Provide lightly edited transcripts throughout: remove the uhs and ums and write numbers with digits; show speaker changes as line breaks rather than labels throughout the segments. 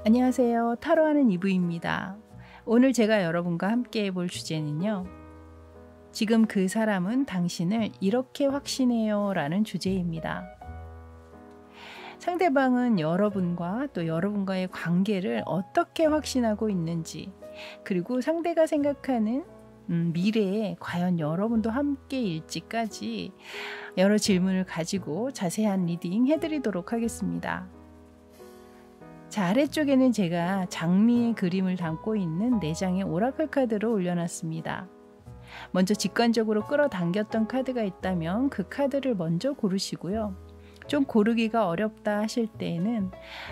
안녕하세요. 타로하는 이브입니다. 오늘 제가 여러분과 함께 해볼 주제는요. 지금 그 사람은 당신을 이렇게 확신해요 라는 주제입니다. 상대방은 여러분과 또 여러분과의 관계를 어떻게 확신하고 있는지, 그리고 상대가 생각하는 미래에 과연 여러분도 함께일지까지 여러 질문을 가지고 자세한 리딩 해드리도록 하겠습니다. 자, 아래쪽에는 제가 장미의 그림을 담고 있는 4장의 오라클 카드를 올려놨습니다. 먼저 직관적으로 끌어당겼던 카드가 있다면 그 카드를 먼저 고르시고요. 좀 고르기가 어렵다 하실 때에는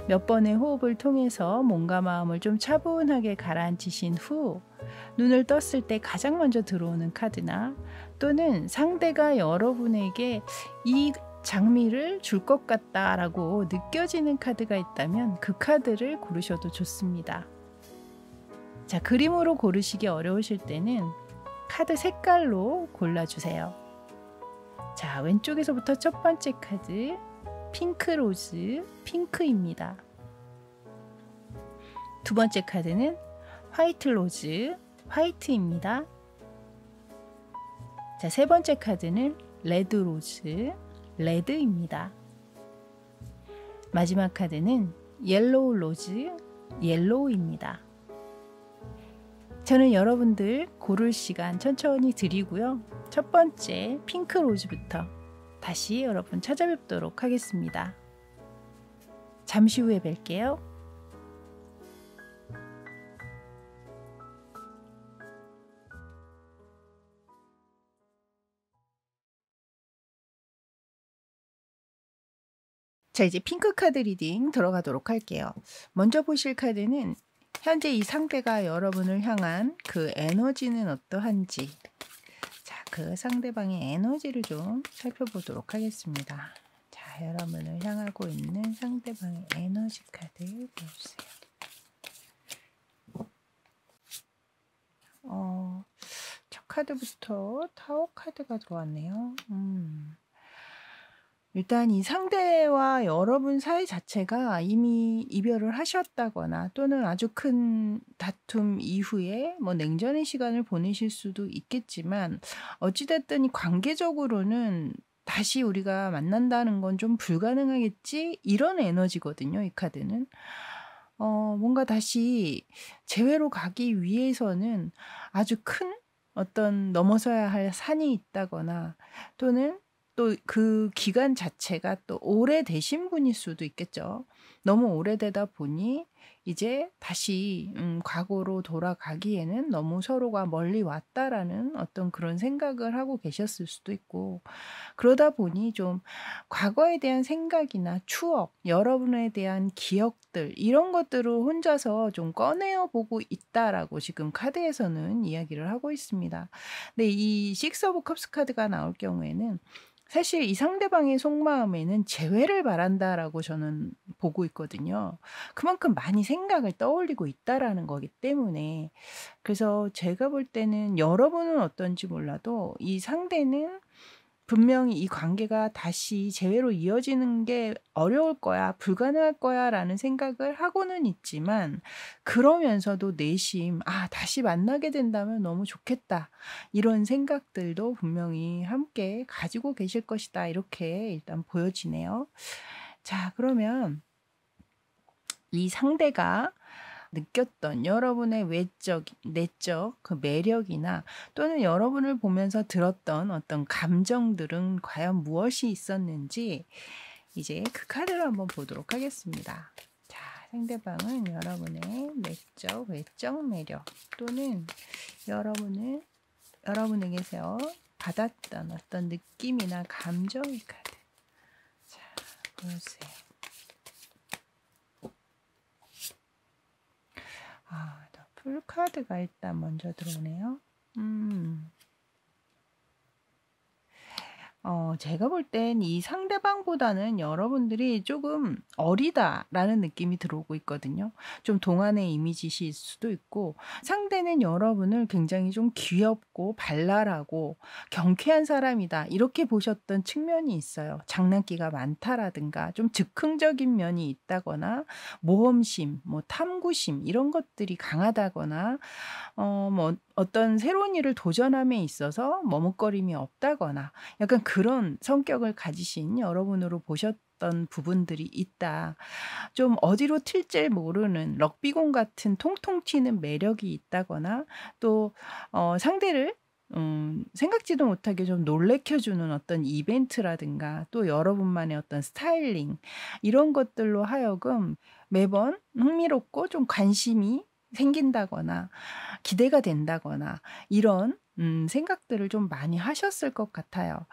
몇 번의 호흡을 통해서 몸과 마음을 좀 차분하게 가라앉히신 후 눈을 떴을 때 가장 먼저 들어오는 카드나, 또는 상대가 여러분에게 이 장미를 줄 것 같다라고 느껴지는 카드가 있다면 그 카드를 고르셔도 좋습니다. 자, 그림으로 고르시기 어려우실 때는 카드 색깔로 골라주세요. 자, 왼쪽에서부터 첫 번째 카드, 핑크 로즈, 핑크입니다. 두 번째 카드는 화이트 로즈, 화이트입니다. 자, 세 번째 카드는 레드 로즈, 레드입니다. 마지막 카드는 옐로우 로즈, 옐로우입니다. 저는 여러분들 고를 시간 천천히 드리고요. 첫 번째 핑크 로즈부터 다시 여러분 찾아뵙도록 하겠습니다. 잠시 후에 뵐게요. 자, 이제 핑크 카드 리딩 들어가도록 할게요. 먼저 보실 카드는 현재 이 상대가 여러분을 향한 그 에너지는 어떠한지, 자, 그 상대방의 에너지를 좀 살펴보도록 하겠습니다. 자, 여러분을 향하고 있는 상대방의 에너지 카드 보여주세요. 첫 카드부터 타워 카드가 들어왔네요. 일단 이 상대와 여러분 사이 자체가 이미 이별을 하셨다거나, 또는 아주 큰 다툼 이후에 뭐 냉전의 시간을 보내실 수도 있겠지만, 어찌됐든 관계적으로는 다시 우리가 만난다는 건 좀 불가능하겠지, 이런 에너지거든요. 이 카드는 뭔가 다시 재회로 가기 위해서는 아주 큰 어떤 넘어서야 할 산이 있다거나, 또는 또 그 기간 자체가 또 오래되신 분일 수도 있겠죠. 너무 오래되다 보니 이제 다시 과거로 돌아가기에는 너무 서로가 멀리 왔다라는 어떤 그런 생각을 하고 계셨을 수도 있고, 그러다 보니 좀 과거에 대한 생각이나 추억, 여러분에 대한 기억들, 이런 것들을 혼자서 좀 꺼내어 보고 있다라고 지금 카드에서는 이야기를 하고 있습니다. 근데 이 식스 오브 컵스 카드가 나올 경우에는 사실 이 상대방의 속마음에는 재회를 바란다라고 저는 보고 있거든요. 그만큼 많이 생각을 떠올리고 있다라는 거기 때문에, 그래서 제가 볼 때는 여러분은 어떤지 몰라도 이 상대는 분명히 이 관계가 다시 재회로 이어지는 게 어려울 거야, 불가능할 거야 라는 생각을 하고는 있지만, 그러면서도 내심 다시 만나게 된다면 너무 좋겠다, 이런 생각들도 분명히 함께 가지고 계실 것이다, 이렇게 일단 보여지네요. 자, 그러면 이 상대가 느꼈던 여러분의 외적, 내적 그 매력이나, 또는 여러분을 보면서 들었던 어떤 감정들은 과연 무엇이 있었는지 이제 그 카드를 한번 보도록 하겠습니다. 자, 상대방은 여러분의 내적, 외적 매력, 또는 여러분에게서 받았던 어떤 느낌이나 감정의 카드. 자, 보여주세요. 풀카드가 일단 먼저 들어오네요. 제가 볼 땐 이 상대방보다는 여러분들이 조금 어리다라는 느낌이 들어오고 있거든요. 좀 동안의 이미지실 수도 있고, 상대는 여러분을 굉장히 좀 귀엽고 발랄하고 경쾌한 사람이다, 이렇게 보셨던 측면이 있어요. 장난기가 많다라든가 좀 즉흥적인 면이 있다거나 모험심, 뭐 탐구심, 이런 것들이 강하다거나 뭐 어떤 새로운 일을 도전함에 있어서 머뭇거림이 없다거나 약간 그런 성격을 가지신 여러분으로 보셨던 부분들이 있다. 좀 어디로 튈지 모르는 럭비공 같은 통통 튀는 매력이 있다거나, 또 상대를 생각지도 못하게 좀 놀래켜 주는 어떤 이벤트라든가, 또 여러분만의 어떤 스타일링, 이런 것들로 하여금 매번 흥미롭고 좀 관심이 생긴다거나 기대가 된다거나, 이런 생각들을 좀 많이 하셨을 것 같아요.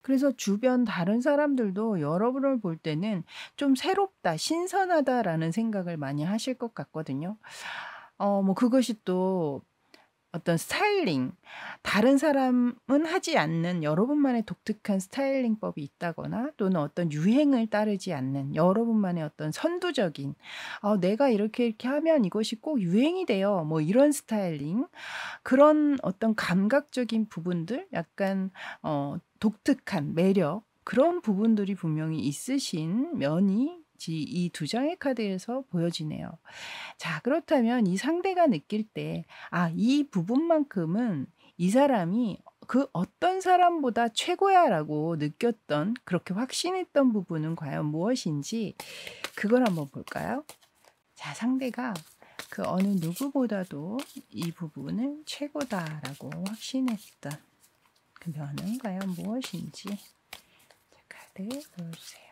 그래서 주변 다른 사람들도 여러분을 볼 때는 좀 '새롭다. 신선하다.'라는 생각을 많이 하실 것 같거든요. 뭐 그것이 또 어떤 스타일링, 다른 사람은 하지 않는 여러분만의 독특한 스타일링법이 있다거나, 또는 어떤 유행을 따르지 않는 여러분만의 어떤 선두적인 '내가 이렇게 하면 이것이 꼭 유행이 돼요.' 뭐 이런 스타일링, 그런 어떤 감각적인 부분들, 약간 독특한 매력, 그런 부분들이 분명히 있으신 면이 이 두 장의 카드에서 보여지네요. 자, 그렇다면 이 상대가 느낄 때 이 부분만큼은 이 사람이 그 어떤 사람보다 최고야라고 느꼈던, 그렇게 확신했던 부분은 과연 무엇인지, 그걸 한번 볼까요? 자, 상대가 그 어느 누구보다도 이 부분은 최고다라고 확신했던 그 면은 과연 무엇인지. 자, 카드 보여주세요.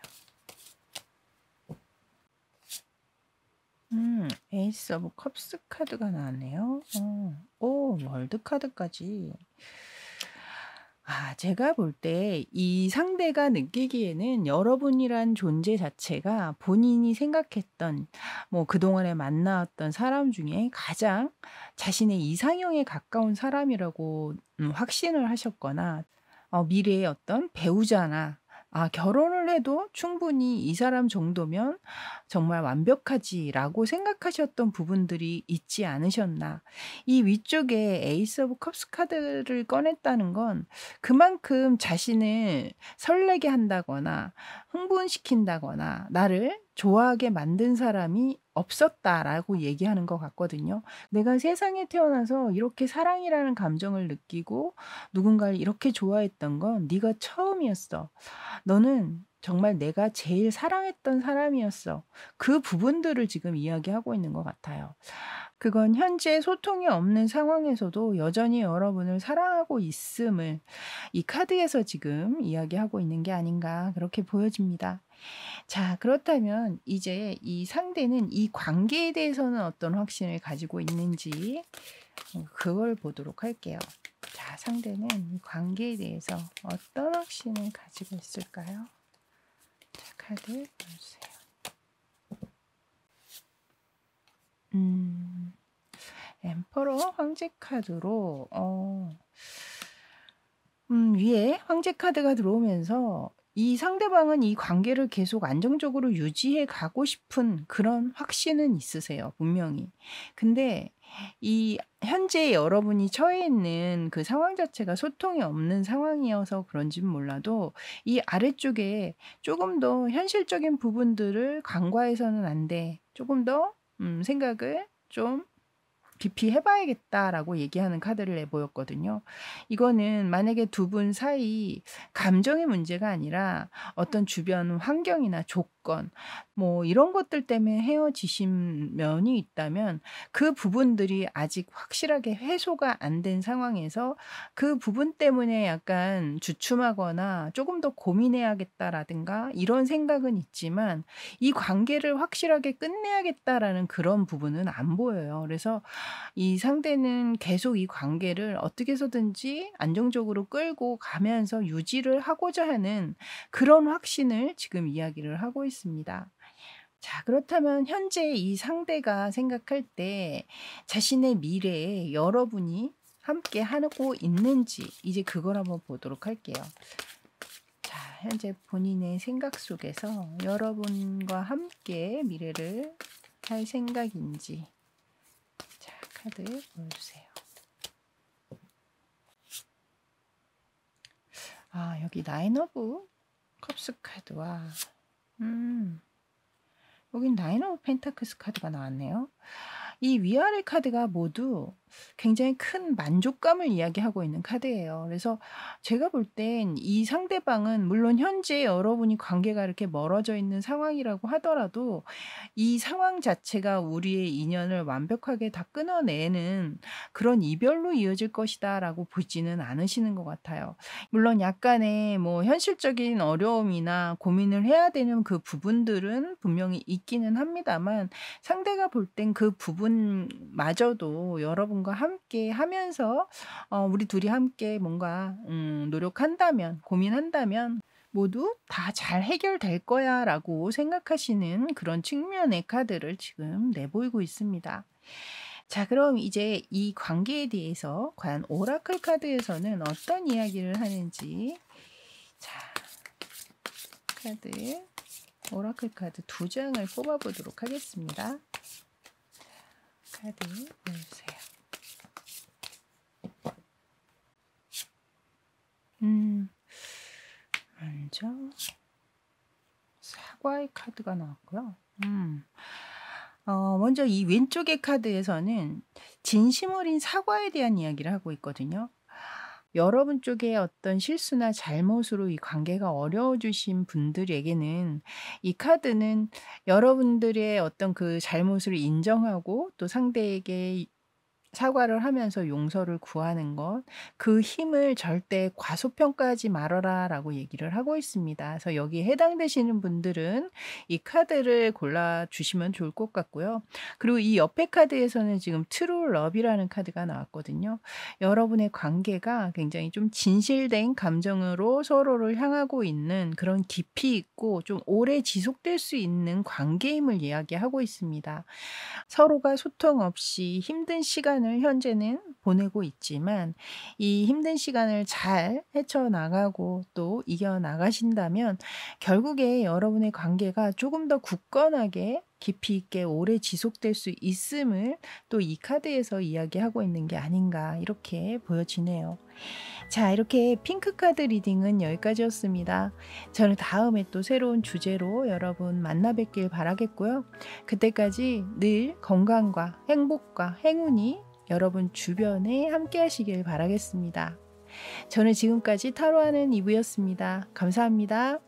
에이스 오브 컵스 카드가 나왔네요. 오, 월드 카드까지. 제가 볼 때 이 상대가 느끼기에는 여러분이란 존재 자체가 본인이 생각했던, 뭐 그동안에 만나왔던 사람 중에 가장 자신의 이상형에 가까운 사람이라고 확신을 하셨거나, 미래의 어떤 배우자나 결혼을 해도 충분히 이 사람 정도면 정말 완벽하지라고 생각하셨던 부분들이 있지 않으셨나. 이 위쪽에 에이스 오브 컵스 카드를 꺼냈다는 건 그만큼 자신을 설레게 한다거나 흥분시킨다거나 나를 좋아하게 만든 사람이 없었다라고 얘기하는 것 같거든요. 내가 세상에 태어나서 이렇게 사랑이라는 감정을 느끼고 누군가를 이렇게 좋아했던 건 네가 처음이었어. 너는 정말 내가 제일 사랑했던 사람이었어. 그 부분들을 지금 이야기하고 있는 것 같아요. 그건 현재 소통이 없는 상황에서도 여전히 여러분을 사랑하고 있음을 이 카드에서 지금 이야기하고 있는 게 아닌가, 그렇게 보여집니다. 자, 그렇다면 이제 이 상대는 이 관계에 대해서는 어떤 확신을 가지고 있는지 그걸 보도록 할게요. 자, 상대는 이 관계에 대해서 어떤 확신을 가지고 있을까요? 자, 카드 보여주세요. 엠퍼러 황제 카드로 위에 황제 카드가 들어오면서 이 상대방은 이 관계를 계속 안정적으로 유지해 가고 싶은 그런 확신은 있으세요, 분명히. 근데 이 현재 여러분이 처해 있는 그 상황 자체가 소통이 없는 상황이어서 그런지는 몰라도, 이 아래쪽에 조금 더 현실적인 부분들을 간과해서는 안 돼. 조금 더 생각을 좀 깊이 해봐야겠다라고 얘기하는 카드를 내보였거든요. 이거는 만약에 두 분 사이 감정의 문제가 아니라 어떤 주변 환경이나 조건, 뭐 이런 것들 때문에 헤어지신 면이 있다면, 그 부분들이 아직 확실하게 해소가 안 된 상황에서 그 부분 때문에 약간 주춤하거나 조금 더 고민해야겠다라든가 이런 생각은 있지만, 이 관계를 확실하게 끝내야겠다라는 그런 부분은 안 보여요. 그래서 이 상대는 계속 이 관계를 어떻게 해서든지 안정적으로 끌고 가면서 유지를 하고자 하는 그런 확신을 지금 이야기를 하고 있습니다. 자, 그렇다면 현재 이 상대가 생각할 때 자신의 미래에 여러분이 함께 하고 있는지, 이제 그걸 한번 보도록 할게요. 현재 본인의 생각 속에서 여러분과 함께 미래를 할 생각인지. 자, 카드 보여주세요. 여기 나인 오브 컵스 카드와 여긴 나인 오브 펜타클스 카드가 나왔네요. 이 위아래 카드가 모두 굉장히 큰 만족감을 이야기하고 있는 카드예요. 그래서 제가 볼 땐 이 상대방은 물론 현재 여러분이 관계가 이렇게 멀어져 있는 상황이라고 하더라도 이 상황 자체가 우리의 인연을 완벽하게 다 끊어내는 그런 이별로 이어질 것이다라고 보지는 않으시는 것 같아요. 물론 약간의 뭐 현실적인 어려움이나 고민을 해야 되는 그 부분들은 분명히 있기는 합니다만 상대가 볼 땐 그 부분마저도 여러분과 함께 하면서 우리 둘이 함께 뭔가 노력한다면, 고민한다면 모두 다 잘 해결될 거야라고 생각하시는 그런 측면의 카드를 지금 내보이고 있습니다. 자, 그럼 이제 이 관계에 대해서 과연 오라클 카드에서는 어떤 이야기를 하는지, 자, 카드 오라클 카드 2장을 뽑아보도록 하겠습니다. 카드 보여주세요. 먼저 사과의 카드가 나왔고요. 먼저 이 왼쪽의 카드에서는 진심 어린 사과에 대한 이야기를 하고 있거든요. 여러분 쪽에 어떤 실수나 잘못으로 이 관계가 어려워지신 분들에게는 이 카드는 여러분들의 어떤 그 잘못을 인정하고 또 상대에게 사과를 하면서 용서를 구하는 것, 그 힘을 절대 과소평가하지 말아라라고 얘기를 하고 있습니다. 그래서 여기에 해당되시는 분들은 이 카드를 골라주시면 좋을 것 같고요. 그리고 이 옆에 카드에서는 지금 트루 러브이라는 카드가 나왔거든요. 여러분의 관계가 굉장히 좀 진실된 감정으로 서로를 향하고 있는 그런 깊이 있고 좀 오래 지속될 수 있는 관계임을 이야기하고 있습니다. 서로가 소통 없이 힘든 시간을 현재는 보내고 있지만 이 힘든 시간을 잘 헤쳐나가고 또 이겨나가신다면 결국에 여러분의 관계가 조금 더 굳건하게 깊이 있게 오래 지속될 수 있음을 또 이 카드에서 이야기하고 있는 게 아닌가 이렇게 보여지네요. 자, 이렇게 핑크 카드 리딩은 여기까지였습니다. 저는 다음에 또 새로운 주제로 여러분 만나 뵙길 바라겠고요. 그때까지 늘 건강과 행복과 행운이 여러분 주변에 함께 하시길 바라겠습니다. 저는 지금까지 타로하는 이브였습니다. 감사합니다.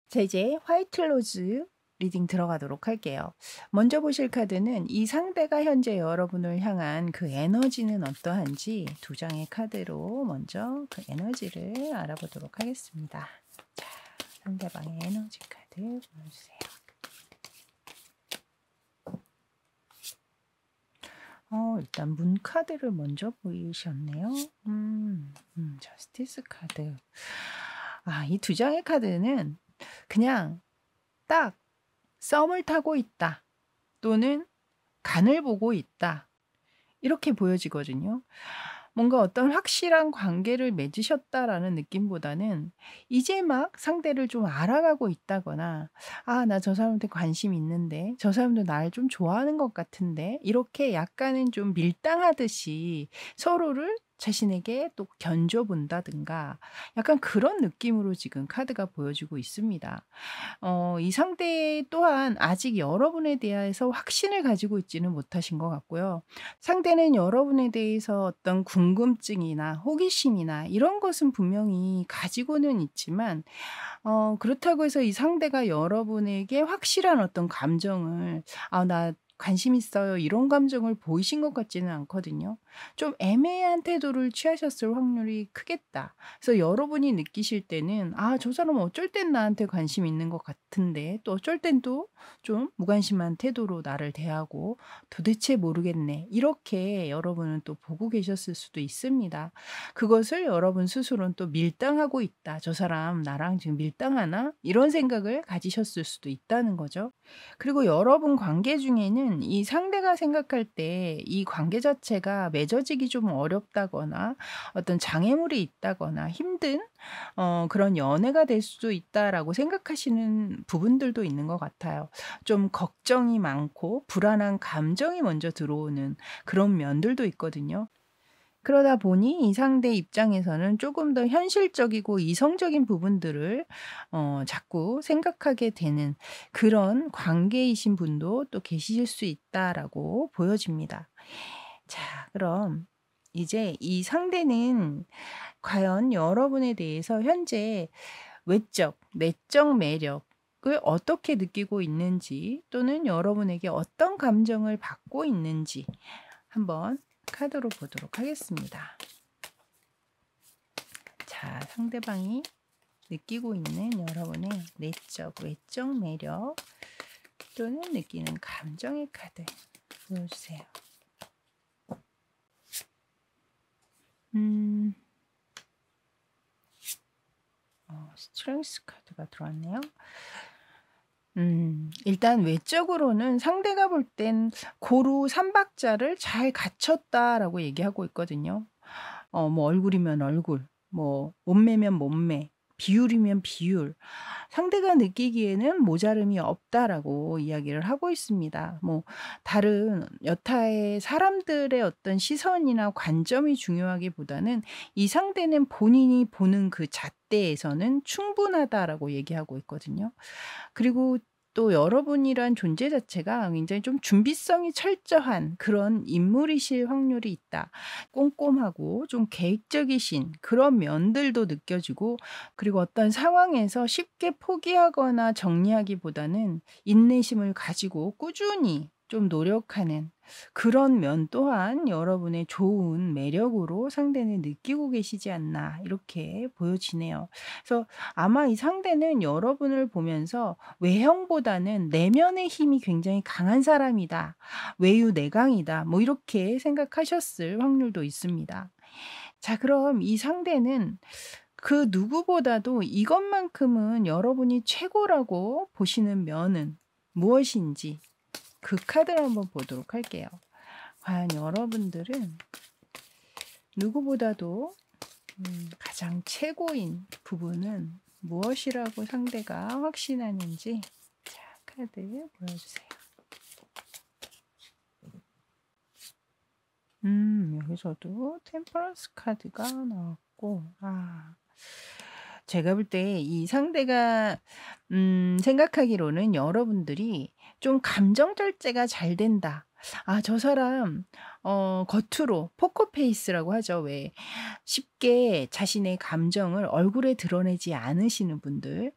자, 이제 화이트 로즈 리딩 들어가도록 할게요. 먼저 보실 카드는 이 상대가 현재 여러분을 향한 그 에너지는 어떠한지 2장의 카드로 먼저 그 에너지를 알아보도록 하겠습니다. 자, 상대방의 에너지 카드 보여주세요. 일단 문 카드를 먼저 보이셨네요. 저스티스 카드. 이 2장의 카드는 그냥 딱 썸을 타고 있다 또는 간을 보고 있다 이렇게 보여지거든요. 뭔가 어떤 확실한 관계를 맺으셨다라는 느낌보다는 이제 막 상대를 좀 알아가고 있다거나 나 저 사람한테 관심 있는데 저 사람도 날 좀 좋아하는 것 같은데 이렇게 약간은 좀 밀당하듯이 서로를 자신에게 또 견줘본다든가 약간 그런 느낌으로 지금 카드가 보여지고 있습니다. 이 상대 또한 아직 여러분에 대해서 확신을 가지고 있지는 못하신 것 같고요. 상대는 여러분에 대해서 어떤 궁금증이나 호기심이나 이런 것은 분명히 가지고는 있지만 그렇다고 해서 이 상대가 여러분에게 확실한 어떤 감정을 나 관심 있어요. 이런 감정을 보이신 것 같지는 않거든요. 좀 애매한 태도를 취하셨을 확률이 크겠다. 그래서 여러분이 느끼실 때는 저 사람은 어쩔 땐 나한테 관심 있는 것 같은데 또 어쩔 땐 또 좀 무관심한 태도로 나를 대하고 도대체 모르겠네. 이렇게 여러분은 또 보고 계셨을 수도 있습니다. 그것을 여러분 스스로는 또 밀당하고 있다. 저 사람 나랑 지금 밀당하나? 이런 생각을 가지셨을 수도 있다는 거죠. 그리고 여러분 관계 중에는 이 상대가 생각할 때 이 관계 자체가 맺어지기 좀 어렵다거나 어떤 장애물이 있다거나 힘든 그런 연애가 될 수도 있다라고 생각하시는 부분들도 있는 것 같아요. 좀 걱정이 많고 불안한 감정이 먼저 들어오는 그런 면들도 있거든요. 그러다 보니 이 상대 입장에서는 조금 더 현실적이고 이성적인 부분들을 자꾸 생각하게 되는 그런 관계이신 분도 또 계실 수 있다라고 보여집니다. 자, 그럼 이제 이 상대는 과연 여러분에 대해서 현재 외적, 내적 매력을 어떻게 느끼고 있는지 또는 여러분에게 어떤 감정을 받고 있는지 한번 카드로 보도록 하겠습니다. 자, 상대방이 느끼고 있는 여러분의 내적, 외적 매력 또는 느끼는 감정의 카드 보여주세요. 스트렝스 카드가 들어왔네요. 일단 외적으로는 상대가 볼 땐 고루 삼박자를 잘 갖췄다라고 얘기하고 있거든요. 뭐 얼굴이면 얼굴, 뭐 몸매면 몸매, 비율이면 비율. 상대가 느끼기에는 모자름이 없다라고 이야기를 하고 있습니다. 뭐 다른 여타의 사람들의 어떤 시선이나 관점이 중요하기보다는 이 상대는 본인이 보는 그 잣대에서는 충분하다라고 얘기하고 있거든요. 그리고 또 여러분이란 존재 자체가 굉장히 좀 준비성이 철저한 그런 인물이실 확률이 있다. 꼼꼼하고 좀 계획적이신 그런 면들도 느껴지고, 그리고 어떤 상황에서 쉽게 포기하거나 정리하기보다는 인내심을 가지고 꾸준히 좀 노력하는 그런 면 또한 여러분의 좋은 매력으로 상대는 느끼고 계시지 않나 이렇게 보여지네요. 그래서 아마 이 상대는 여러분을 보면서 외형보다는 내면의 힘이 굉장히 강한 사람이다. 외유내강이다. 뭐 이렇게 생각하셨을 확률도 있습니다. 자, 그럼 이 상대는 그 누구보다도 이것만큼은 여러분이 최고라고 보시는 면은 무엇인지 그 카드를 한번 보도록 할게요. 과연 여러분들은 누구보다도 가장 최고인 부분은 무엇이라고 상대가 확신하는지 자, 카드 보여주세요. 여기서도 템퍼런스 카드가 나왔고, 제가 볼 때 이 상대가 생각하기로는 여러분들이 좀 감정 절제가 잘 된다. 저 사람 겉으로 포커페이스라고 하죠. 왜 쉽게 자신의 감정을 얼굴에 드러내지 않으시는 분들,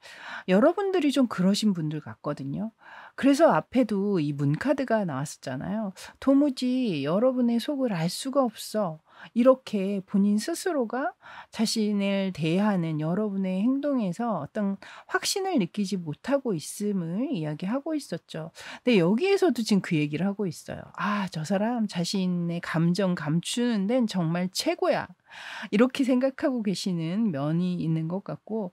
여러분들이 좀 그러신 분들 같거든요. 그래서 앞에도 이 문카드가 나왔었잖아요. 도무지 여러분의 속을 알 수가 없어. 이렇게 본인 스스로가 자신을 대하는 여러분의 행동에서 어떤 확신을 느끼지 못하고 있음을 이야기하고 있었죠. 근데 여기에서도 지금 그 얘기를 하고 있어요. 저 사람 자신의 감정 감추는 데는 정말 최고야. 이렇게 생각하고 계시는 면이 있는 것 같고,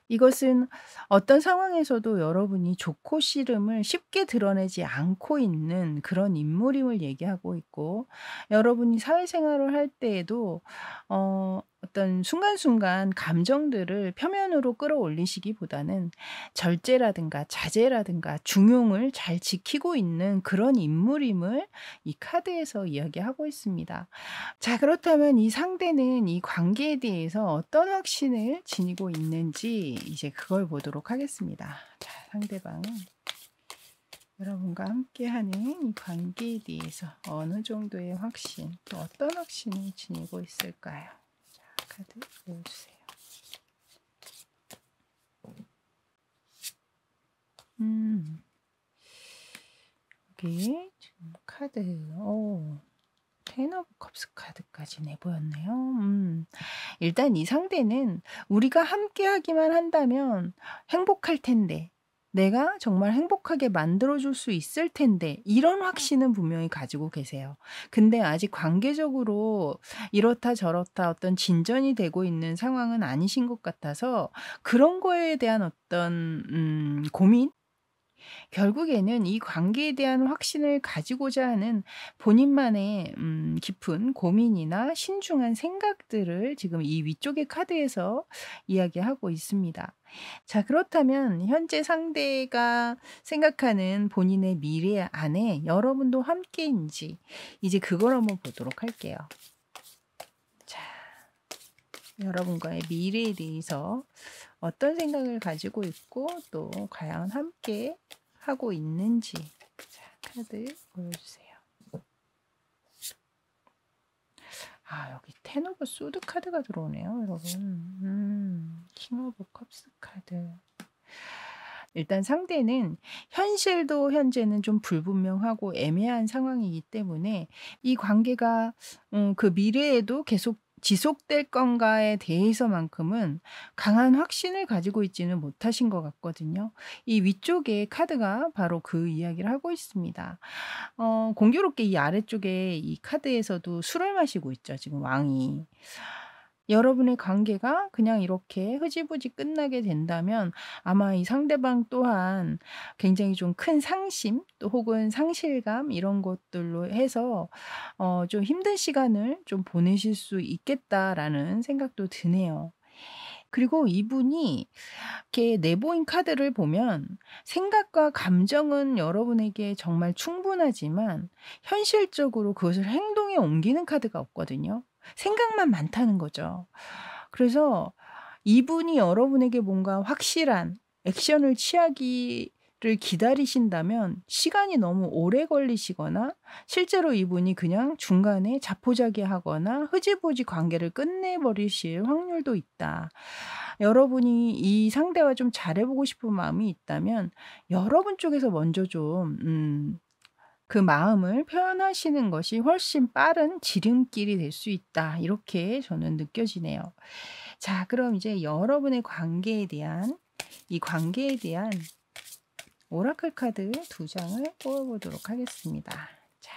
이것은 어떤 상황에서도 여러분이 좋고 싫음을 쉽게 드러내지 않고 있는 그런 인물임을 얘기하고 있고, 여러분이 사회생활을 할 때에도 어떤 순간순간 감정들을 표면으로 끌어올리시기보다는 절제라든가 자제라든가 중용을 잘 지키고 있는 그런 인물임을 이 카드에서 이야기하고 있습니다. 자, 그렇다면 이 상대는 이 관계에 대해서 어떤 확신을 지니고 있는지 이제 그걸 보도록 하겠습니다. 자, 상대방은 여러분과 함께하는 이 관계에 대해서 어느 정도의 확신, 또 어떤 확신을 지니고 있을까요? 자, 카드 보여주세요. 여기 지금 카드. 텐 오브 컵스 카드까지 내보였네요. 일단 이 상대는 우리가 함께 하기만 한다면 행복할 텐데, 내가 정말 행복하게 만들어줄 수 있을 텐데, 이런 확신은 분명히 가지고 계세요. 근데 아직 관계적으로 이렇다 저렇다 어떤 진전이 되고 있는 상황은 아니신 것 같아서 그런 거에 대한 어떤 고민? 결국에는 이 관계에 대한 확신을 가지고자 하는 본인만의 깊은 고민이나 신중한 생각들을 지금 이 위쪽의 카드에서 이야기하고 있습니다. 자, 그렇다면 현재 상대가 생각하는 본인의 미래 안에 여러분도 함께인지 이제 그걸 한번 보도록 할게요. 자, 여러분과의 미래에 대해서 어떤 생각을 가지고 있고 또 과연 함께 하고 있는지. 자, 카드 보여주세요. 여기 텐 오브 소드 카드가 들어오네요, 여러분. 킹 오브 컵스 카드. 일단 상대는 현실도 현재는 좀 불분명하고 애매한 상황이기 때문에 이 관계가 그 미래에도 계속 지속될 건가에 대해서만큼은 강한 확신을 가지고 있지는 못하신 것 같거든요. 이 위쪽에 카드가 바로 그 이야기를 하고 있습니다. 공교롭게 이 아래쪽에 이 카드에서도 술을 마시고 있죠, 지금 왕이. 여러분의 관계가 그냥 이렇게 흐지부지 끝나게 된다면 아마 이 상대방 또한 굉장히 좀 큰 상심 또 혹은 상실감 이런 것들로 해서 좀 힘든 시간을 좀 보내실 수 있겠다라는 생각도 드네요. 그리고 이분이 이렇게 내보인 카드를 보면 생각과 감정은 여러분에게 정말 충분하지만 현실적으로 그것을 행동에 옮기는 카드가 없거든요. 생각만 많다는 거죠. 그래서 이분이 여러분에게 뭔가 확실한 액션을 취하기를 기다리신다면 시간이 너무 오래 걸리시거나 실제로 이분이 그냥 중간에 자포자기하거나 흐지부지 관계를 끝내버리실 확률도 있다. 여러분이 이 상대와 좀 잘해보고 싶은 마음이 있다면 여러분 쪽에서 먼저 좀 그 마음을 표현하시는 것이 훨씬 빠른 지름길이 될 수 있다. 이렇게 저는 느껴지네요. 자, 그럼 이제 여러분의 이 관계에 대한 오라클 카드 2장을 뽑아보도록 하겠습니다. 자,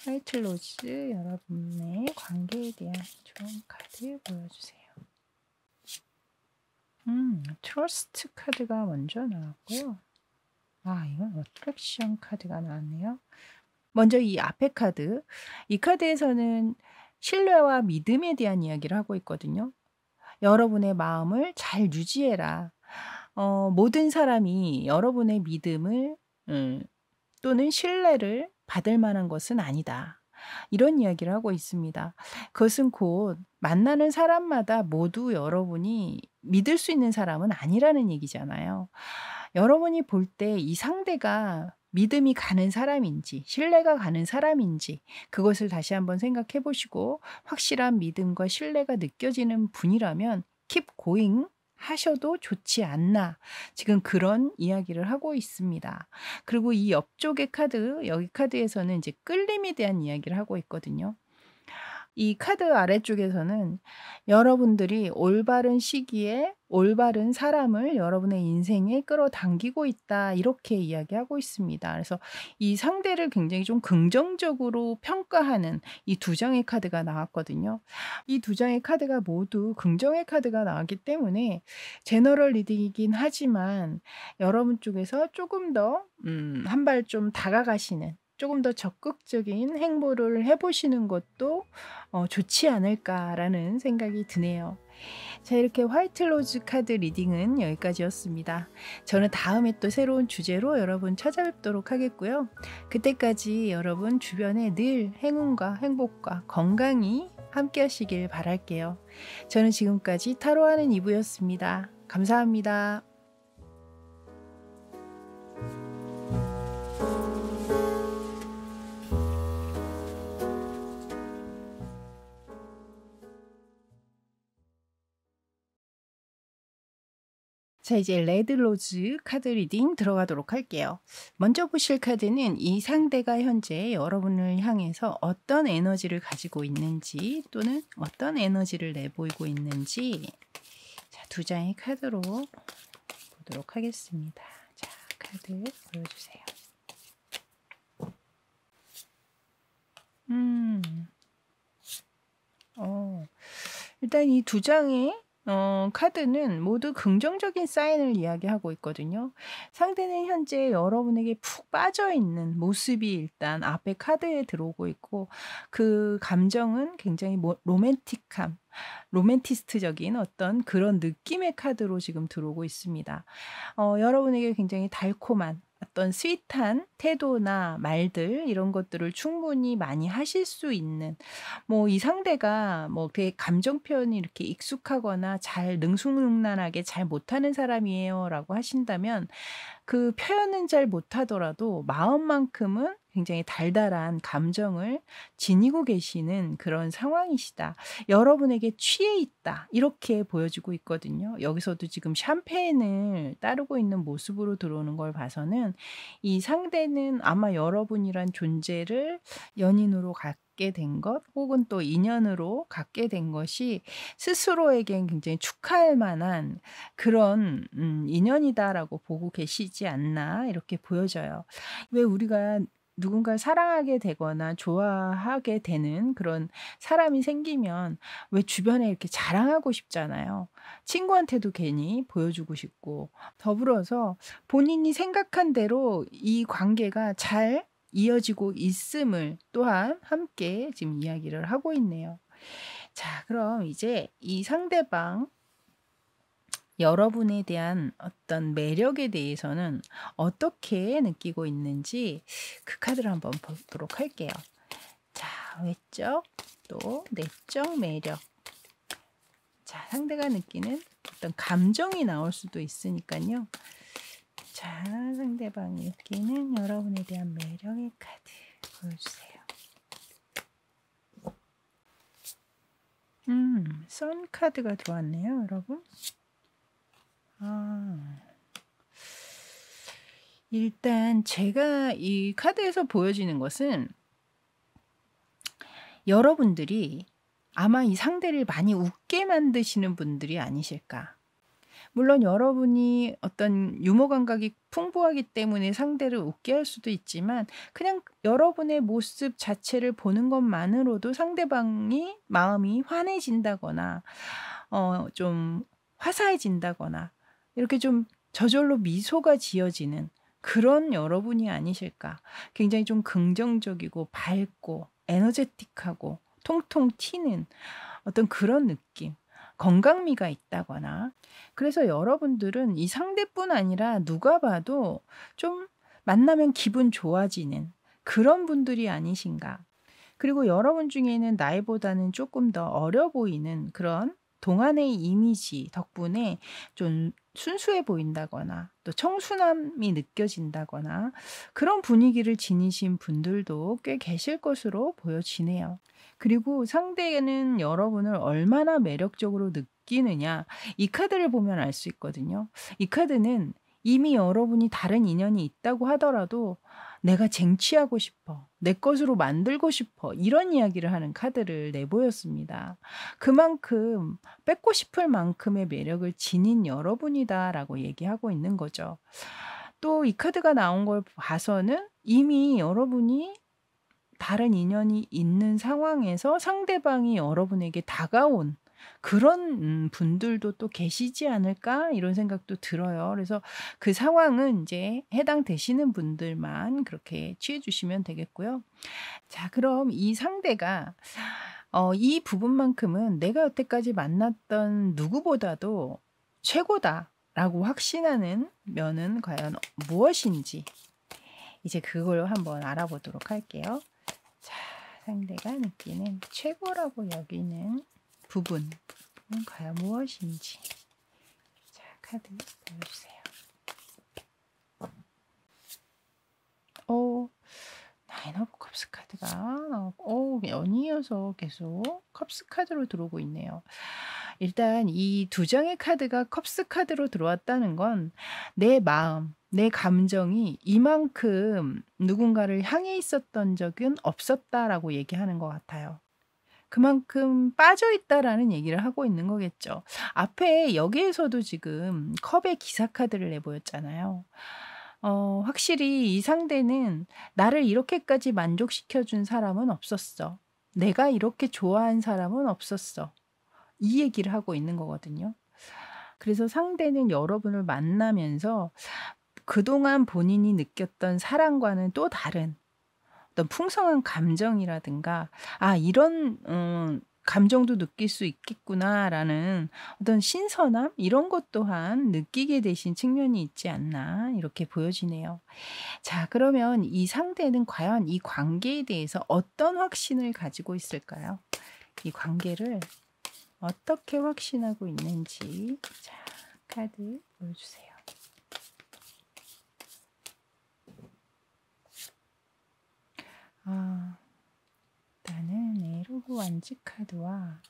화이트 로즈 여러분의 관계에 대한 좋은 카드 보여주세요. 트러스트 카드가 먼저 나왔고요. 이건 어트랙션 카드가 나왔네요. 먼저 이 앞에 카드. 이 카드에서는 신뢰와 믿음에 대한 이야기를 하고 있거든요. 여러분의 마음을 잘 유지해라. 모든 사람이 여러분의 믿음을 또는 신뢰를 받을 만한 것은 아니다. 이런 이야기를 하고 있습니다. 그것은 곧 만나는 사람마다 모두 여러분이 믿을 수 있는 사람은 아니라는 얘기잖아요. 여러분이 볼 때 이 상대가 믿음이 가는 사람인지 신뢰가 가는 사람인지 그것을 다시 한번 생각해 보시고 확실한 믿음과 신뢰가 느껴지는 분이라면 keep going 하셔도 좋지 않나. 지금 그런 이야기를 하고 있습니다. 그리고 이 옆쪽의 카드, 여기 카드에서는 이제 끌림에 대한 이야기를 하고 있거든요. 이 카드 아래쪽에서는 여러분들이 올바른 시기에 올바른 사람을 여러분의 인생에 끌어당기고 있다. 이렇게 이야기하고 있습니다. 그래서 이 상대를 굉장히 좀 긍정적으로 평가하는 이 2장의 카드가 나왔거든요. 이 2장의 카드가 모두 긍정의 카드가 나왔기 때문에 제너럴 리딩이긴 하지만 여러분 쪽에서 조금 더 한 발 좀 다가가시는 조금 더 적극적인 행보를 해보시는 것도 좋지 않을까라는 생각이 드네요. 자, 이렇게 화이트 로즈 카드 리딩은 여기까지였습니다. 저는 다음에 또 새로운 주제로 여러분 찾아뵙도록 하겠고요. 그때까지 여러분 주변에 늘 행운과 행복과 건강이 함께 하시길 바랄게요. 저는 지금까지 타로하는 이브였습니다. 감사합니다. 자, 이제 레드 로즈 카드 리딩 들어가도록 할게요. 먼저 보실 카드는 이 상대가 현재 여러분을 향해서 어떤 에너지를 가지고 있는지 또는 어떤 에너지를 내보이고 있는지, 자, 두 장의 카드로 보도록 하겠습니다. 자, 카드 보여주세요. 일단 이 두 장의 카드는 모두 긍정적인 사인을 이야기하고 있거든요. 상대는 현재 여러분에게 푹 빠져 있는 모습이 일단 앞에 카드에 들어오고 있고, 그 감정은 굉장히 로맨틱함, 로맨티스트적인 어떤 그런 느낌의 카드로 지금 들어오고 있습니다. 여러분에게 굉장히 달콤한 어떤 스윗한 태도나 말들, 이런 것들을 충분히 많이 하실 수 있는, 뭐 이 상대가 뭐 되게 감정 표현이 이렇게 익숙하거나 잘 능수능란하게 잘 못하는 사람이에요라고 하신다면, 그 표현은 잘 못하더라도 마음만큼은 굉장히 달달한 감정을 지니고 계시는 그런 상황이시다. 여러분에게 취해 있다. 이렇게 보여지고 있거든요. 여기서도 지금 샴페인을 따르고 있는 모습으로 들어오는 걸 봐서는 이 상대는 아마 여러분이란 존재를 연인으로 갖게 된 것, 혹은 또 인연으로 갖게 된 것이 스스로에겐 굉장히 축하할 만한 그런 인연이다라고 보고 계시지 않나, 이렇게 보여져요. 왜 우리가 누군가를 사랑하게 되거나 좋아하게 되는 그런 사람이 생기면 왜 주변에 이렇게 자랑하고 싶잖아요. 친구한테도 괜히 보여주고 싶고, 더불어서 본인이 생각한 대로 이 관계가 잘 이어지고 있음을 또한 함께 지금 이야기를 하고 있네요. 자, 그럼 이제 이 상대방 여러분에 대한 어떤 매력에 대해서는 어떻게 느끼고 있는지 그 카드를 한번 보도록 할게요. 자, 외적 또 내적 매력. 자, 상대가 느끼는 어떤 감정이 나올 수도 있으니까요. 자, 상대방이 느끼는 여러분에 대한 매력의 카드 보여주세요. 선 카드가 들어왔네요, 여러분. 일단 제가 이 카드에서 보여지는 것은 여러분들이 아마 이 상대를 많이 웃게 만드시는 분들이 아니실까. 물론 여러분이 어떤 유머 감각이 풍부하기 때문에 상대를 웃게 할 수도 있지만, 그냥 여러분의 모습 자체를 보는 것만으로도 상대방이 마음이 환해진다거나 좀 화사해진다거나, 이렇게 좀 저절로 미소가 지어지는 그런 여러분이 아니실까. 굉장히 좀 긍정적이고 밝고 에너제틱하고 통통 튀는 어떤 그런 느낌, 건강미가 있다거나, 그래서 여러분들은 이 상대뿐 아니라 누가 봐도 좀 만나면 기분 좋아지는 그런 분들이 아니신가. 그리고 여러분 중에는 나이보다는 조금 더 어려 보이는 그런 동안의 이미지 덕분에 좀 순수해 보인다거나 또 청순함이 느껴진다거나, 그런 분위기를 지니신 분들도 꽤 계실 것으로 보여지네요. 그리고 상대는 여러분을 얼마나 매력적으로 느끼느냐, 이 카드를 보면 알 수 있거든요. 이 카드는 이미 여러분이 다른 인연이 있다고 하더라도 내가 쟁취하고 싶어, 내 것으로 만들고 싶어, 이런 이야기를 하는 카드를 내보였습니다. 그만큼 뺏고 싶을 만큼의 매력을 지닌 여러분이다라고 얘기하고 있는 거죠. 또 이 카드가 나온 걸 봐서는 이미 여러분이 다른 인연이 있는 상황에서 상대방이 여러분에게 다가온 그런 분들도 또 계시지 않을까, 이런 생각도 들어요. 그래서 그 상황은 이제 해당되시는 분들만 그렇게 취해 주시면 되겠고요. 자, 그럼 이 상대가 이 부분만큼은 내가 여태까지 만났던 누구보다도 최고다라고 확신하는 면은 과연 무엇인지, 이제 그걸 한번 알아보도록 할게요. 자, 상대가 느끼는 최고라고 여기는 부분은 과연 무엇인지. 자, 카드 보여주세요. 나인 오브 컵스 카드가 나오고, 연이어서 계속 컵스 카드로 들어오고 있네요. 일단 이 두 장의 카드가 컵스 카드로 들어왔다는 건 내 마음, 내 감정이 이만큼 누군가를 향해 있었던 적은 없었다라고 얘기하는 것 같아요. 그만큼 빠져 있다라는 얘기를 하고 있는 거겠죠. 앞에 여기에서도 지금 컵의 기사 카드를 내보였잖아요. 확실히 이 상대는 나를 이렇게까지 만족시켜 준 사람은 없었어. 내가 이렇게 좋아한 사람은 없었어. 이 얘기를 하고 있는 거거든요. 그래서 상대는 여러분을 만나면서 그동안 본인이 느꼈던 사랑과는 또 다른 어떤 풍성한 감정이라든가 '아 이런 감정도 느낄 수 있겠구나.'라는 어떤 신선함 이런 것 또한 느끼게 되신 측면이 있지 않나 이렇게 보여지네요. 자 그러면 이 상대는 과연 이 관계에 대해서 어떤 확신을 가지고 있을까요? 이 관계를 어떻게 확신하고 있는지 자 카드 보여주세요. 일단은 에이로 오브 완즈 카드와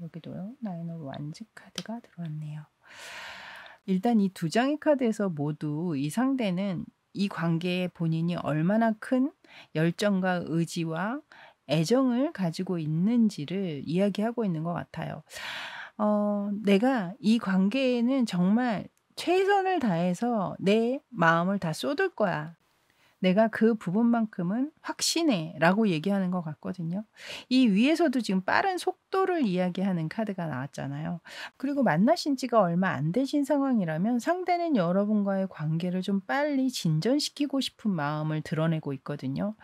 여기도요. 나인 오브 완즈 카드가 들어왔네요. 일단 이 두 장의 카드에서 모두 이 상대는 이 관계에 본인이 얼마나 큰 열정과 의지와 애정을 가지고 있는지를 이야기하고 있는 것 같아요. 내가 이 관계에는 정말 최선을 다해서 내 마음을 다 쏟을 거야. 내가 그 부분만큼은 확신해.'라고 얘기하는 것 같거든요. 이 위에서도 지금 빠른 속도를 이야기하는 카드가 나왔잖아요. 그리고 만나신 지가 얼마 안 되신 상황이라면 상대는 여러분과의 관계를 좀 빨리 진전시키고 싶은 마음을 드러내고 있거든요.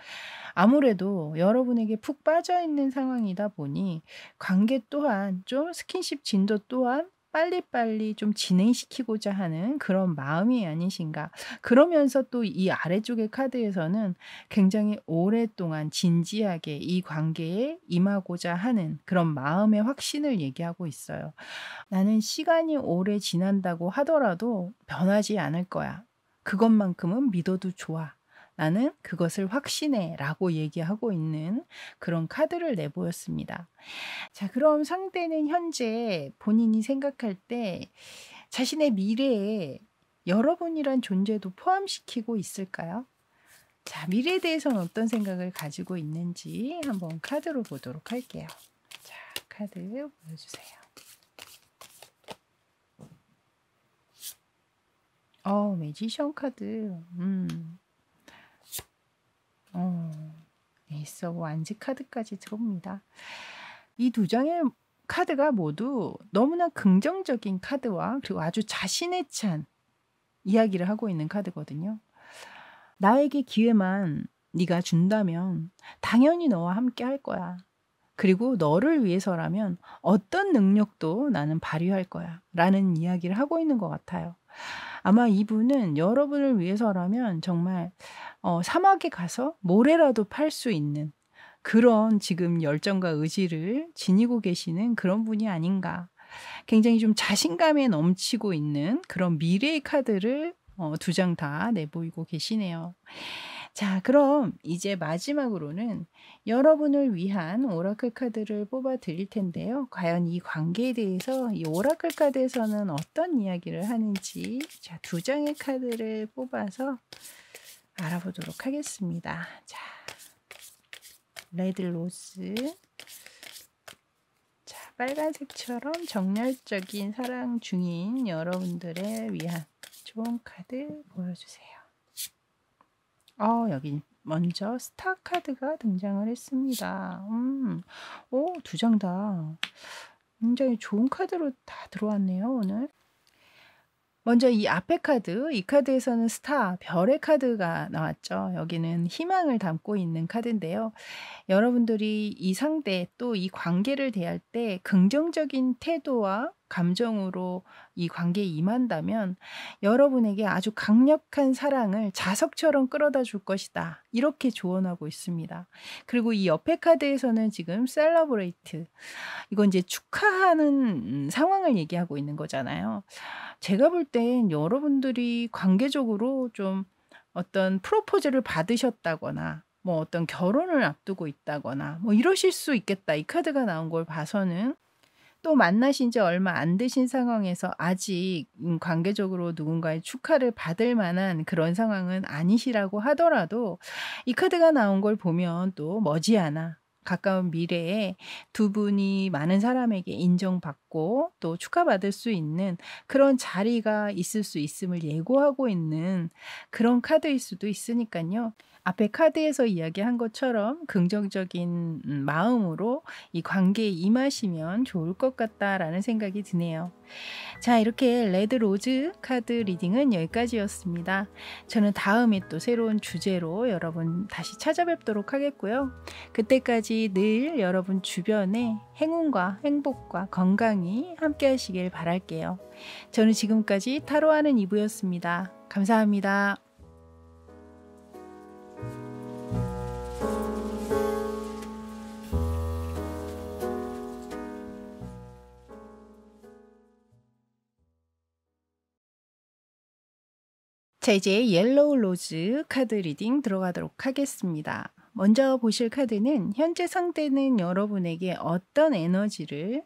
아무래도 여러분에게 푹 빠져 있는 상황이다 보니 관계 또한 좀 스킨십 진도 또한 빨리빨리 좀 진행시키고자 하는 그런 마음이 아니신가. 그러면서 또 이 아래쪽의 카드에서는 굉장히 오랫동안 진지하게 이 관계에 임하고자 하는 그런 마음의 확신을 얘기하고 있어요. '나는 시간이 오래 지난다고 하더라도 변하지 않을 거야. 그것만큼은 믿어도 좋아. 나는 그것을 확신해.'라고 얘기하고 있는 그런 카드를 내보였습니다. 자 그럼 상대는 현재 본인이 생각할 때 자신의 미래에 여러분이란 존재도 포함시키고 있을까요? 자 미래에 대해서는 어떤 생각을 가지고 있는지 한번 카드로 보도록 할게요. 자 카드 보여주세요. 매지션 카드. 에이스 오브 완즈 카드까지 들어옵니다. 이 두 장의 카드가 모두 너무나 긍정적인 카드와 그리고 아주 자신에 찬 이야기를 하고 있는 카드거든요. 나에게 기회만 네가 준다면 당연히 너와 함께 할 거야. 그리고 너를 위해서라면 어떤 능력도 나는 발휘할 거야. 라는 이야기를 하고 있는 것 같아요. 아마 이분은 여러분을 위해서라면 정말 사막에 가서 모래라도 팔 수 있는 그런 지금 열정과 의지를 지니고 계시는 그런 분이 아닌가. 굉장히 좀 자신감에 넘치고 있는 그런 미래의 카드를 두 장 다 내보이고 계시네요. 자 그럼 이제 마지막으로는 여러분을 위한 오라클 카드를 뽑아 드릴 텐데요. 과연 이 관계에 대해서 이 오라클 카드에서는 어떤 이야기를 하는지 자 두 장의 카드를 뽑아서 알아보도록 하겠습니다. 자 레드 로즈 자 빨간색처럼 정열적인 사랑 중인 여러분들을 위한 좋은 카드 보여주세요. 여기 먼저 스타 카드가 등장을 했습니다. 두 장 다 굉장히 좋은 카드로 다 들어왔네요, 오늘. 먼저 이 앞에 카드, 이 카드에서는 스타, 별의 카드가 나왔죠. 여기는 희망을 담고 있는 카드인데요. 여러분들이 이 상대 또 이 관계를 대할 때 긍정적인 태도와 감정으로 이 관계에 임한다면 여러분에게 아주 강력한 사랑을 자석처럼 끌어다 줄 것이다. 이렇게 조언하고 있습니다. 그리고 이 옆에 카드에서는 지금 셀러브레이트. 이건 이제 축하하는 상황을 얘기하고 있는 거잖아요. 제가 볼 땐 여러분들이 관계적으로 좀 어떤 프로포즈를 받으셨다거나 뭐 어떤 결혼을 앞두고 있다거나 뭐 이러실 수 있겠다. 이 카드가 나온 걸 봐서는 또 만나신 지 얼마 안 되신 상황에서 아직 관계적으로 누군가의 축하를 받을 만한 그런 상황은 아니시라고 하더라도 이 카드가 나온 걸 보면 또 머지않아 가까운 미래에 두 분이 많은 사람에게 인정받고 또 축하받을 수 있는 그런 자리가 있을 수 있음을 예고하고 있는 그런 카드일 수도 있으니까요. 앞에 카드에서 이야기한 것처럼 긍정적인 마음으로 이 관계에 임하시면 좋을 것 같다라는 생각이 드네요. 자, 이렇게 레드 로즈 카드 리딩은 여기까지였습니다. 저는 다음에 또 새로운 주제로 여러분 다시 찾아뵙도록 하겠고요. 그때까지 늘 여러분 주변에 행운과 행복과 건강이 함께 하시길 바랄게요. 저는 지금까지 타로하는 이브였습니다. 감사합니다. 자, 이제 옐로우 로즈 카드 리딩 들어가도록 하겠습니다. 먼저 보실 카드는 현재 상대는 여러분에게 어떤 에너지를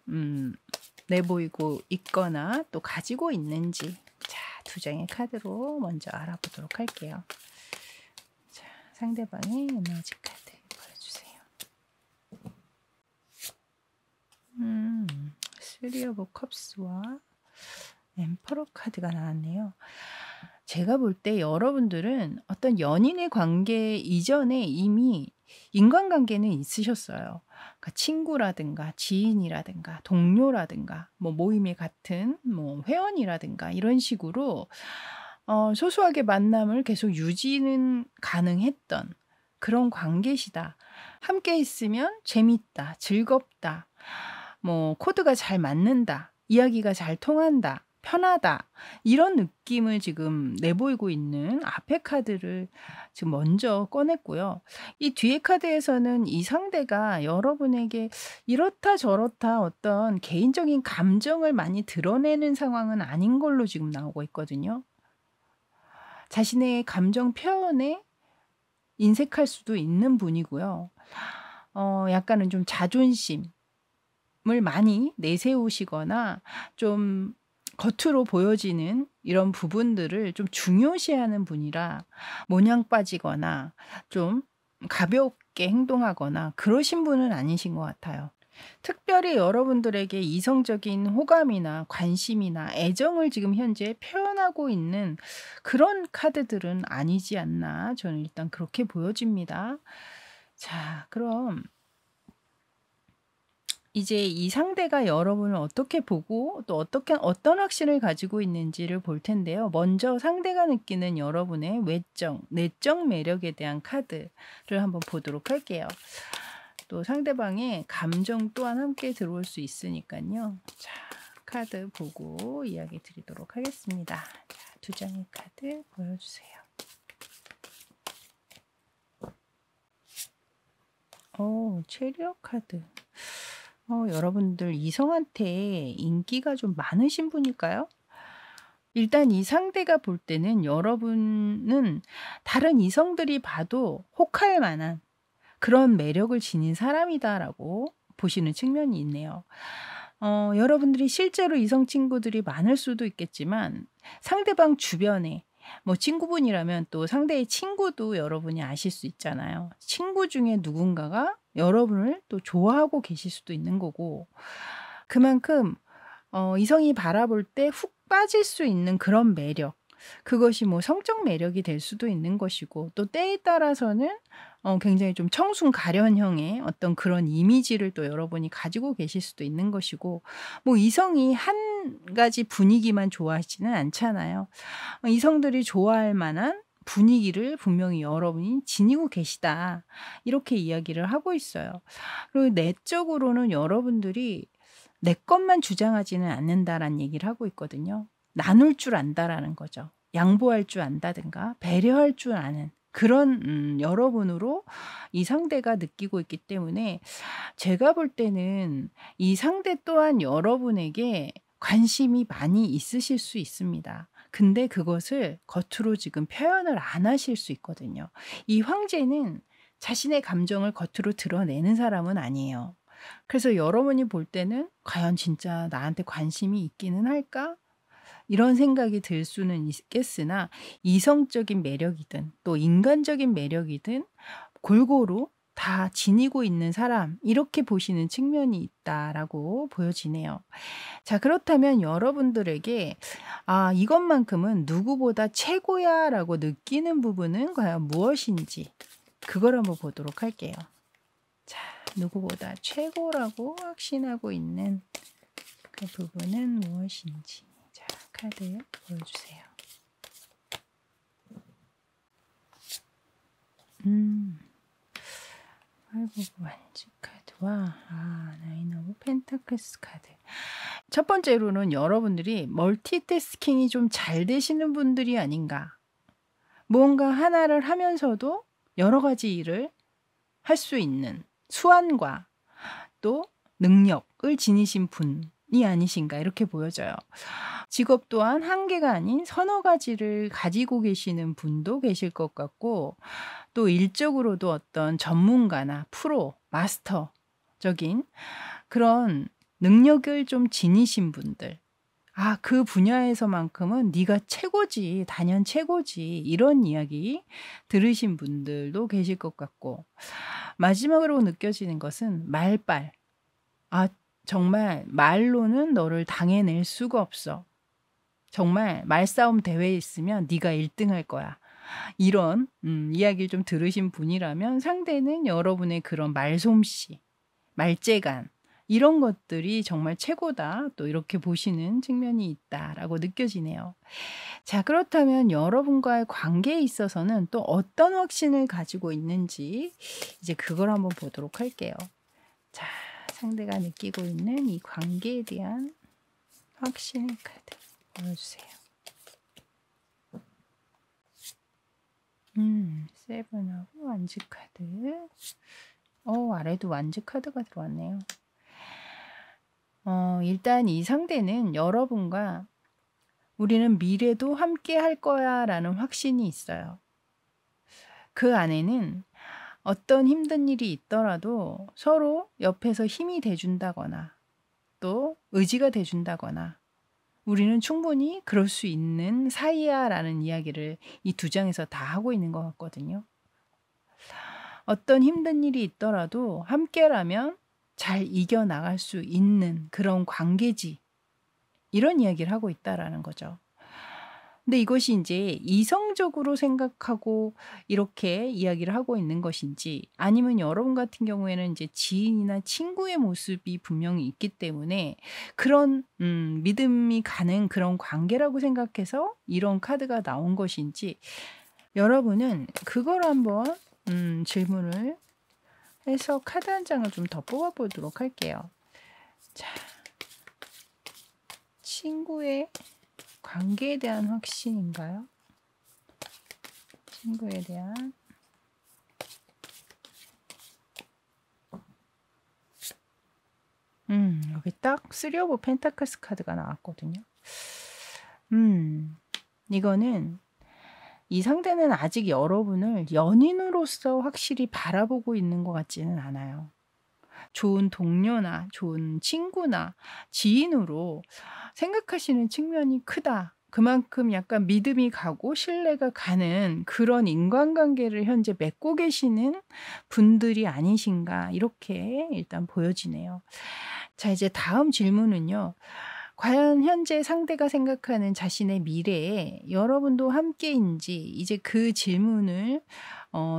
내보이고 있거나 또 가지고 있는지, 자, 두 장의 카드로 먼저 알아보도록 할게요. 자, 상대방의 에너지 카드 보여주세요. 쓰리 오브 컵스와 엠퍼러 카드가 나왔네요. 제가 볼 때 여러분들은 어떤 연인의 관계 이전에 이미 인간관계는 있으셨어요. 그러니까 친구라든가 지인이라든가 동료라든가 뭐 모임에 같은 뭐 회원이라든가 이런 식으로 소소하게 만남을 계속 유지는 가능했던 그런 관계시다. 함께 있으면 재밌다, 즐겁다, 뭐 코드가 잘 맞는다, 이야기가 잘 통한다, 편하다, 이런 느낌을 지금 내보이고 있는 앞에 카드를 지금 먼저 꺼냈고요. 이 뒤에 카드에서는 이 상대가 여러분에게 이렇다 저렇다 어떤 개인적인 감정을 많이 드러내는 상황은 아닌 걸로 지금 나오고 있거든요. 자신의 감정 표현에 인색할 수도 있는 분이고요. 약간은 좀 자존심을 많이 내세우시거나 좀 겉으로 보여지는 이런 부분들을 좀 중요시하는 분이라 모냥 빠지거나 좀 가볍게 행동하거나 그러신 분은 아니신 것 같아요. 특별히 여러분들에게 이성적인 호감이나 관심이나 애정을 지금 현재 표현하고 있는 그런 카드들은 아니지 않나, 저는 일단 그렇게 보여집니다. 자, 그럼 이제 이 상대가 여러분을 어떻게 보고 또 어떤 확신을 가지고 있는지를 볼 텐데요. 먼저 상대가 느끼는 여러분의 내적 매력에 대한 카드를 한번 보도록 할게요. 또 상대방의 감정 또한 함께 들어올 수 있으니까요. 자, 카드 보고 이야기 드리도록 하겠습니다. 자, 두 장의 카드 보여주세요. 체리엇 카드. 여러분들 이성한테 인기가 좀 많으신 분일까요? 일단 이 상대가 볼 때는 여러분은 다른 이성들이 봐도 혹할 만한 그런 매력을 지닌 사람이다라고 보시는 측면이 있네요. 여러분들이 실제로 이성 친구들이 많을 수도 있겠지만 상대방 주변에 뭐 친구분이라면 또 상대의 친구도 여러분이 아실 수 있잖아요. 친구 중에 누군가가 여러분을 또 좋아하고 계실 수도 있는 거고, 그만큼 이성이 바라볼 때 훅 빠질 수 있는 그런 매력, 그것이 뭐 성적 매력이 될 수도 있는 것이고, 또 때에 따라서는 굉장히 좀 청순 가련형의 어떤 그런 이미지를 또 여러분이 가지고 계실 수도 있는 것이고, 뭐 이성이 한 가지 분위기만 좋아하지는 않잖아요. 이성들이 좋아할 만한 분위기를 분명히 여러분이 지니고 계시다, 이렇게 이야기를 하고 있어요. 그리고 내적으로는 여러분들이 내 것만 주장하지는 않는다라는 얘기를 하고 있거든요. 나눌 줄 안다라는 거죠. 양보할 줄 안다든가 배려할 줄 아는 그런 여러분으로 이 상대가 느끼고 있기 때문에 제가 볼 때는 이 상대 또한 여러분에게 관심이 많이 있으실 수 있습니다. 근데 그것을 겉으로 지금 표현을 안 하실 수 있거든요. 이 황제는 자신의 감정을 겉으로 드러내는 사람은 아니에요. 그래서 여러분이 볼 때는 '과연 진짜 나한테 관심이 있기는 할까?' 이런 생각이 들 수는 있겠으나 이성적인 매력이든 또 인간적인 매력이든 골고루 다 지니고 있는 사람 이렇게 보시는 측면이 있다라고 보여지네요. 자 그렇다면 여러분들에게 '아 이것만큼은 누구보다 최고야.'라고 느끼는 부분은 과연 무엇인지 그걸 한번 보도록 할게요. 자 누구보다 최고라고 확신하고 있는 그 부분은 무엇인지. 자 카드 보여주세요. 팔보브 완즈 카드와 나인 오브 펜타클스 카드. 첫 번째로는 여러분들이 멀티태스킹이 좀 잘 되시는 분들이 아닌가. 뭔가 하나를 하면서도 여러 가지 일을 할 수 있는 수완과 또 능력을 지니신 분이 아니신가 이렇게 보여져요. 직업 또한 한 개가 아닌 서너 가지를 가지고 계시는 분도 계실 것 같고 또 일적으로도 어떤 전문가나 프로, 마스터적인 그런 능력을 좀 지니신 분들. 그 분야에서만큼은 네가 최고지, 단연 최고지 이런 이야기 들으신 분들도 계실 것 같고 마지막으로 느껴지는 것은 말빨. 정말 말로는 너를 당해낼 수가 없어. 정말 말싸움 대회에 있으면 네가 1등 할 거야. 이런 이야기를 좀 들으신 분이라면 상대는 여러분의 그런 말솜씨, 말재간 이런 것들이 정말 최고다. 또 이렇게 보시는 측면이 있다라고 느껴지네요. 자 그렇다면 여러분과의 관계에 있어서는 또 어떤 확신을 가지고 있는지 이제 그걸 한번 보도록 할게요. 자 상대가 느끼고 있는 이 관계에 대한 확신의 카드 보여주세요. 세븐하고 완즈 카드. 아래도 완즈 카드가 들어왔네요. 일단 이 상대는 여러분과 우리는 미래도 함께 할 거야 라는 확신이 있어요. 그 안에는 어떤 힘든 일이 있더라도 서로 옆에서 힘이 돼준다거나 또 의지가 돼준다거나 우리는 충분히 그럴 수 있는 사이야 라는 이야기를 이 두 장에서 다 하고 있는 것 같거든요. 어떤 힘든 일이 있더라도 함께라면 잘 이겨나갈 수 있는 그런 관계지. 이런 이야기를 하고 있다라는 거죠. 근데 이것이 이제 이성적으로 생각하고 이렇게 이야기를 하고 있는 것인지 아니면 여러분 같은 경우에는 이제 지인이나 친구의 모습이 분명히 있기 때문에 그런 믿음이 가는 그런 관계라고 생각해서 이런 카드가 나온 것인지 여러분은 그걸 한번 질문을 해서 카드 한 장을 좀 더 뽑아보도록 할게요. 자, 친구의 관계에 대한 확신인가요? 친구에 대한 여기 딱 3 오브 펜타클스 카드가 나왔거든요. 이거는 이 상대는 아직 여러분을 연인으로서 확실히 바라보고 있는 것 같지는 않아요. 좋은 동료나 좋은 친구나 지인으로 생각하시는 측면이 크다. 그만큼 약간 믿음이 가고 신뢰가 가는 그런 인간관계를 현재 맺고 계시는 분들이 아니신가 이렇게 일단 보여지네요. 자 이제 다음 질문은요. 과연 현재 상대가 생각하는 자신의 미래에 여러분도 함께인지 이제 그 질문을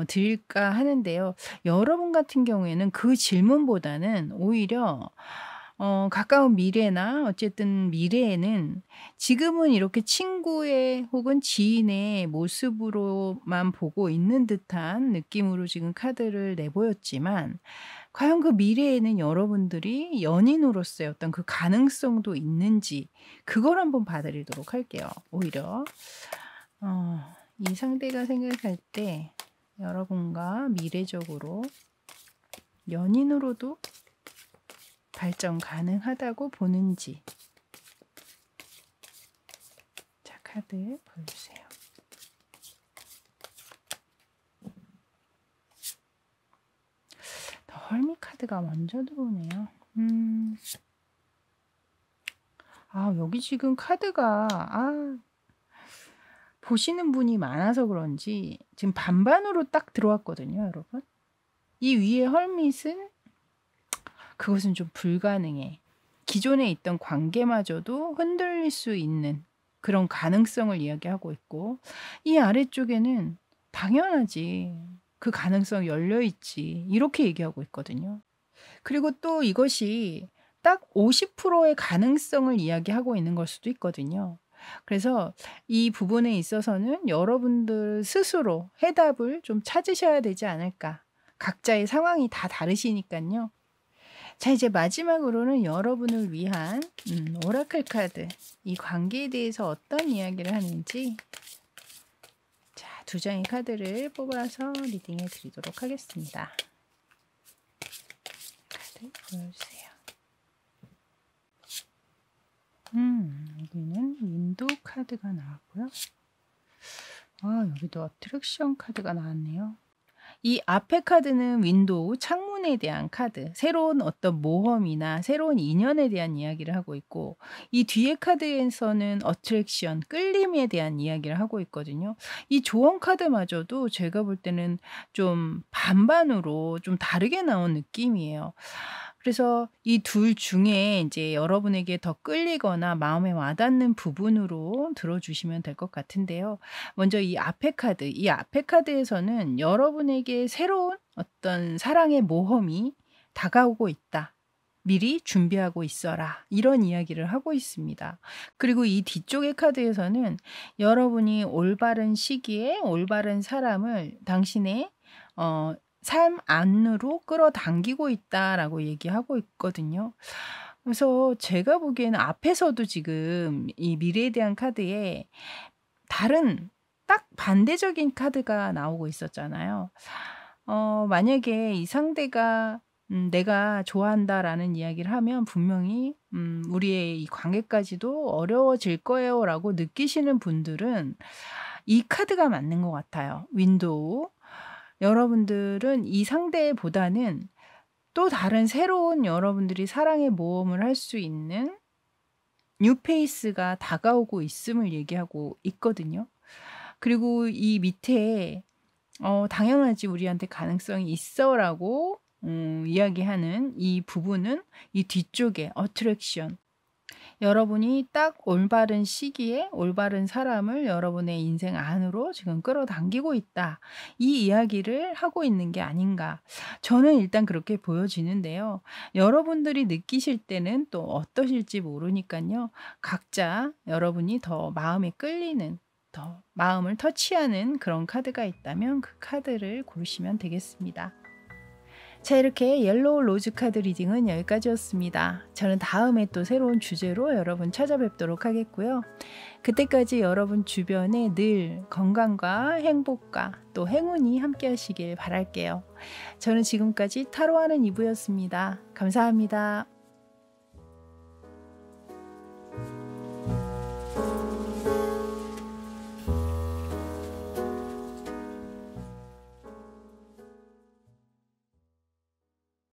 드릴까 하는데요. 여러분 같은 경우에는 그 질문보다는 오히려 가까운 미래나 어쨌든 미래에는 지금은 이렇게 친구의 혹은 지인의 모습으로만 보고 있는 듯한 느낌으로 지금 카드를 내보였지만 과연 그 미래에는 여러분들이 연인으로서의 어떤 그 가능성도 있는지 그걸 한번 봐드리도록 할게요. 오히려 이 상대가 생각할 때 여러분과 미래적으로 연인으로도 발전 가능하다고 보는지. 자, 카드 보여주세요. 더 헐미 카드 카드가 먼저 들어오네요. 여기 지금 카드가 보시는 분이 많아서 그런지 지금 반반으로 딱 들어왔거든요, 여러분. 이 위에 헐밋은 그것은 좀 불가능해. 기존에 있던 관계마저도 흔들릴 수 있는 그런 가능성을 이야기하고 있고, 이 아래쪽에는 당연하지. 그 가능성 열려 있지. 이렇게 얘기하고 있거든요. 그리고 또 이것이 딱 50%의 가능성을 이야기하고 있는 걸 수도 있거든요. 그래서 이 부분에 있어서는 여러분들 스스로 해답을 좀 찾으셔야 되지 않을까. 각자의 상황이 다 다르시니까요. 자, 이제 마지막으로는 여러분을 위한 오라클 카드, 이 관계에 대해서 어떤 이야기를 하는지, 자, 2장의 카드를 뽑아서 리딩해 드리도록 하겠습니다. 카드 보여주세요. 여기는 윈도우 카드가 나왔고요. 여기도 어트랙션 카드가 나왔네요. 이 앞에 카드는 윈도우, 창문에 대한 카드, 새로운 어떤 모험이나 새로운 인연에 대한 이야기를 하고 있고, 이 뒤에 카드에서는 어트랙션, 끌림에 대한 이야기를 하고 있거든요. 이 조언 카드마저도 제가 볼 때는 좀 반반으로 좀 다르게 나온 느낌이에요. 그래서 이 둘 중에 이제 여러분에게 더 끌리거나 마음에 와닿는 부분으로 들어주시면 될 것 같은데요. 먼저 이 앞에 카드에서는 여러분에게 새로운 어떤 사랑의 모험이 다가오고 있다. 미리 준비하고 있어라. 이런 이야기를 하고 있습니다. 그리고 이 뒤쪽의 카드에서는 여러분이 올바른 시기에 올바른 사람을 당신의 삶 안으로 끌어당기고 있다라고 얘기하고 있거든요. 그래서 제가 보기에는 앞에서도 지금 이 미래에 대한 카드에 다른 딱 반대적인 카드가 나오고 있었잖아요. 만약에 이 상대가 내가 좋아한다라는 이야기를 하면 분명히 우리의 이 관계까지도 어려워질 거예요라고 느끼시는 분들은 이 카드가 맞는 것 같아요. 윈도우. 여러분들은 이 상대보다는 또 다른 새로운 여러분들이 사랑의 모험을 할 수 있는 뉴페이스가 다가오고 있음을 얘기하고 있거든요. 그리고 이 밑에 당연하지 우리한테 가능성이 있어라고 이야기하는 이 부분은 이 뒤쪽에 어트랙션, 여러분이 딱 올바른 시기에 올바른 사람을 여러분의 인생 안으로 지금 끌어당기고 있다. 이 이야기를 하고 있는 게 아닌가. 저는 일단 그렇게 보여지는데요. 여러분들이 느끼실 때는 또 어떠실지 모르니까요. 각자 여러분이 더 마음에 끌리는, 더 마음을 터치하는 그런 카드가 있다면 그 카드를 고르시면 되겠습니다. 자, 이렇게 옐로우 로즈 카드 리딩은 여기까지였습니다. 저는 다음에 또 새로운 주제로 여러분 찾아뵙도록 하겠고요. 그때까지 여러분 주변에 늘 건강과 행복과 또 행운이 함께 하시길 바랄게요. 저는 지금까지 타로하는 이브였습니다. 감사합니다.